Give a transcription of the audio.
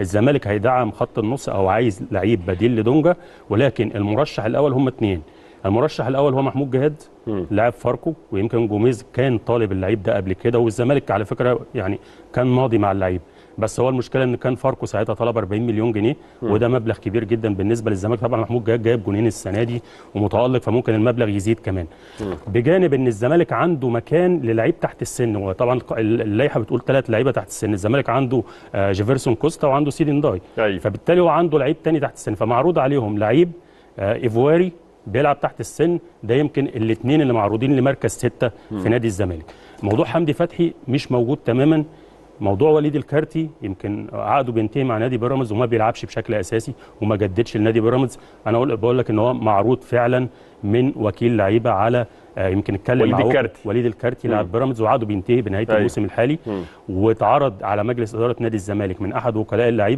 الزمالك هيدعم خط النص او عايز لعيب بديل لدونجا، ولكن المرشح الاول هم اثنين. المرشح الاول هو محمود جهاد لاعب فاركو، ويمكن جوميز كان طالب اللعيب ده قبل كده، والزمالك على فكره يعني كان ماضي مع اللعيب، بس هو المشكله ان كان فاركو ساعتها طلب 40 مليون جنيه وده مبلغ كبير جدا بالنسبه للزمالك. طبعا محمود جهاد جايب جونين السنه دي ومتالق، فممكن المبلغ يزيد كمان. بجانب ان الزمالك عنده مكان للعيب تحت السن، وطبعا اللائحه بتقول 3 لعيبه تحت السن. الزمالك عنده جيفرسون كوستا وعنده سيدين داي، فبالتالي هو عنده لعيب تاني تحت السن، فمعروض عليهم لعيب ايفواري بيلعب تحت السن. ده يمكن الاثنين اللي معروضين لمركز 6 في نادي الزمالك. موضوع حمدي فتحي مش موجود تماما. موضوع وليد الكارتي يمكن عقده بينتهي مع نادي بيراميدز وما بيلعبش بشكل اساسي وما جددش لنادي بيراميدز. انا بقول لك ان هو معروض فعلا من وكيل لعيبه على يمكن اتكلم مع وليد الكارتي لاعب بيراميدز وعقده بينتهي بنهايه الموسم الحالي، واتعرض على مجلس اداره نادي الزمالك من احد وكلاء اللعيبه